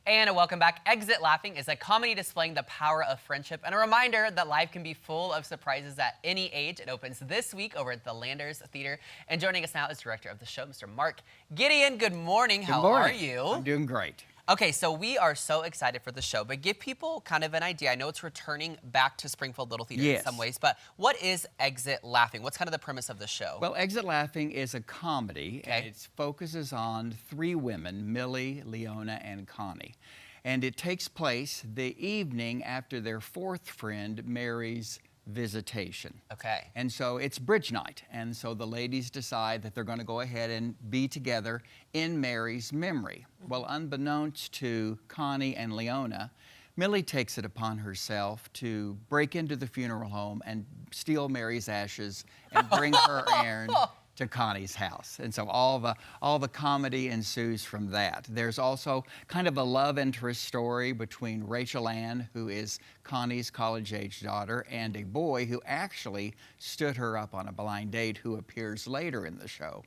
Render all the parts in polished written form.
And welcome back. Exit Laughing is a comedy displaying the power of friendship and a reminder that life can be full of surprises at any age. It opens this week over at the Landers Theater. And joining us now is director of the show, Mr. Mark Gideon. Good morning. How are you? I'm doing great. Okay, so we are so excited for the show, but give people kind of an idea. I know it's returning back to Springfield Little Theatre in some ways, but what is Exit Laughing? What's kind of the premise of the show? Well, Exit Laughing is a comedy, and it focuses on three women, Millie, Leona, and Connie. And it takes place the evening after their fourth friend, Mary's visitation. Okay. And so it's bridge night, and so the ladies decide that they're going to go ahead and be together in Mary's memory. Well, unbeknownst to Connie and Leona, Millie takes it upon herself to break into the funeral home and steal Mary's ashes and bring her urn to Connie's house. And so all the comedy ensues from that. There's also kind of a love interest story between Rachel Ann, who is Connie's college-age daughter, and a boy who actually stood her up on a blind date who appears later in the show.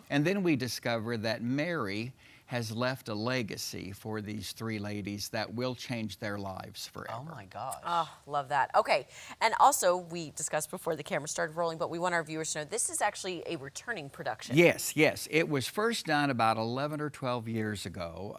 And then we discover that Mary has left a legacy for these three ladies that will change their lives forever. Oh my gosh. Oh, love that. Okay, and also we discussed before the camera started rolling, but we want our viewers to know this is actually a returning production. Yes, yes. It was first done about 11 or 12 years ago.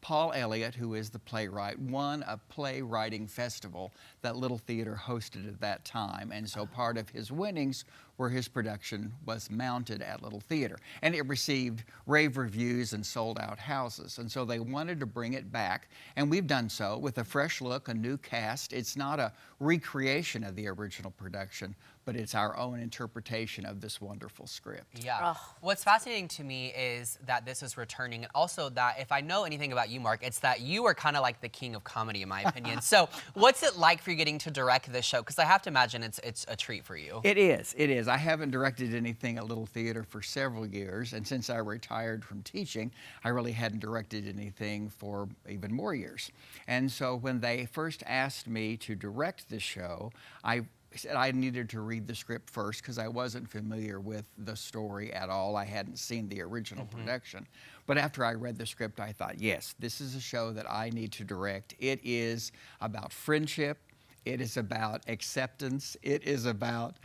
Paul Elliott, who is the playwright, won a playwriting festival that Little Theater hosted at that time, and so part of his winnings were his production was mounted at Little Theater. And it received rave reviews and sold out houses, and so they wanted to bring it back, and we've done so with a fresh look, a new cast. It's not a recreation of the original production, but it's our own interpretation of this wonderful script. Yeah. What's fascinating to me is that this is returning, and also that if I know anything about you, Mark, it's that you are kind of like the king of comedy, in my opinion. So what's it like for you getting to direct this show? Because I have to imagine it's a treat for you. It is. It is. I haven't directed anything at Little Theater for several years, and since I retired from teaching, I really hadn't directed anything for even more years. And so when they first asked me to direct this show, I said I needed to read the script first because I wasn't familiar with the story at all. I hadn't seen the original production. But after I read the script, I thought, yes, this is a show that I need to direct. It is about friendship. It is about acceptance. It is about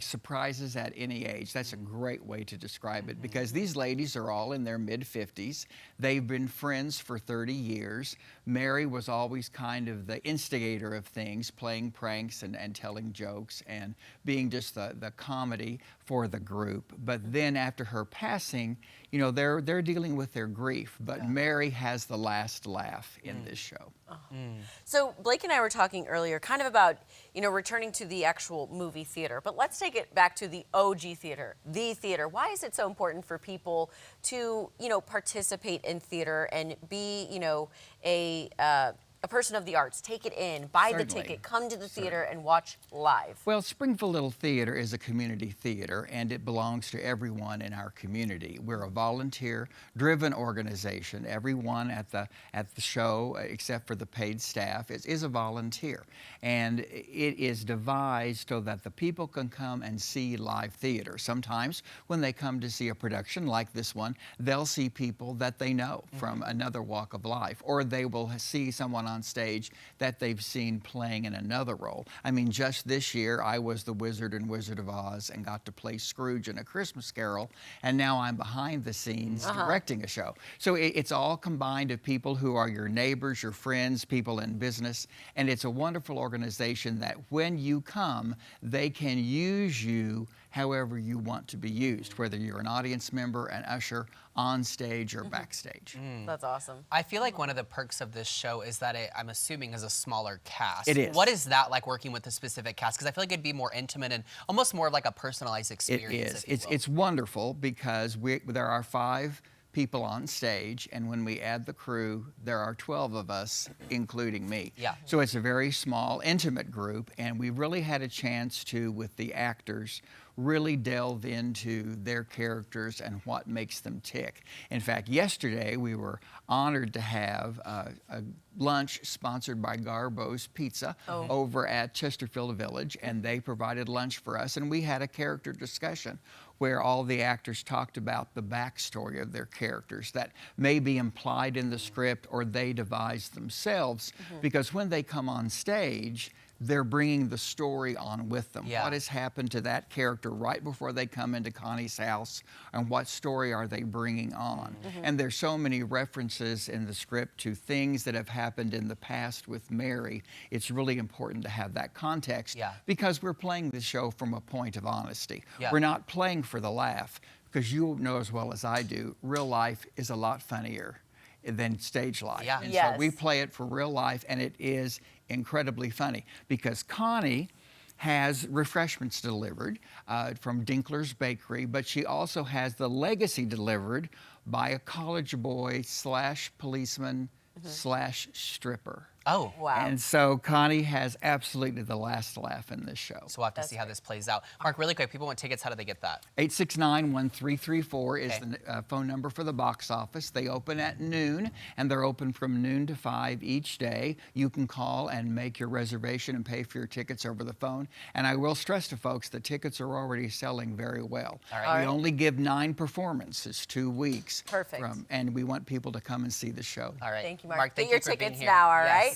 surprises at any age. That's a great way to describe it because these ladies are all in their mid-50s. They've been friends for 30 years. Mary was always kind of the instigator of things, playing pranks and telling jokes and being just the comedy for the group. But then after her passing, you know, they're dealing with their grief, but Mary has the last laugh in this show. So Blake and I were talking earlier kind of about, you know, returning to the actual movie theater, but let's take it back to the OG theater, the theater. Why is it so important for people to, you know, participate in theater and be, you know, a person of the arts, take it in, buy the ticket, come to the theater and watch live? Well, Springfield Little Theatre is a community theater, and it belongs to everyone in our community. We're a volunteer-driven organization. Everyone at the show, except for the paid staff, is a volunteer. And it is devised so that the people can come and see live theater. Sometimes when they come to see a production like this one, they'll see people that they know from another walk of life, or they will see someone on stage that they've seen playing in another role. I mean, just this year, I was the Wizard in Wizard of Oz and got to play Scrooge in A Christmas Carol, and now I'm behind the scenes directing a show. So it's all combined of people who are your neighbors, your friends, people in business, and it's a wonderful organization that when you come, they can use you however you want to be used, whether you're an audience member, an usher, on stage or backstage. That's awesome. I feel like one of the perks of this show is that I'm assuming is a smaller cast. It is. What is that like working with a specific cast? Because I feel like it'd be more intimate and almost more of like a personalized experience. It is. It's wonderful because there are 5 people on stage, and when we add the crew, there are 12 of us, including me. Yeah. So it's a very small, intimate group, and we really had a chance to, with the actors, really delve into their characters and what makes them tick. In fact, yesterday we were honored to have a lunch sponsored by Garbo's Pizza over at Chesterfield Village, and they provided lunch for us, and we had a character discussion where all the actors talked about the backstory of their characters that may be implied in the script or they devised themselves, because when they come on stage, they're bringing the story on with them. Yeah. What has happened to that character right before they come into Connie's house, and what story are they bringing on? And there's so many references in the script to things that have happened in the past with Mary. It's really important to have that context, because we're playing the show from a point of honesty. We're not playing for the laugh, because you know as well as I do, real life is a lot funnier than stage life. And so we play it for real life, and it is incredibly funny, because Connie has refreshments delivered from Dinkler's Bakery, but she also has the legacy delivered by a college boy / policeman / stripper. Oh, wow. And so Connie has absolutely the last laugh in this show. So we'll have to see how this plays out. Mark, really quick, people want tickets. How do they get that? 869-1334 is the phone number for the box office. They open at noon, and they're open from noon to 5 each day. You can call and make your reservation and pay for your tickets over the phone. And I will stress to folks, the tickets are already selling very well. We only give 9 performances, 2 weeks. Perfect. And we want people to come and see the show. All right. Thank you, Mark. Thank Get your you for being tickets here. now, all right?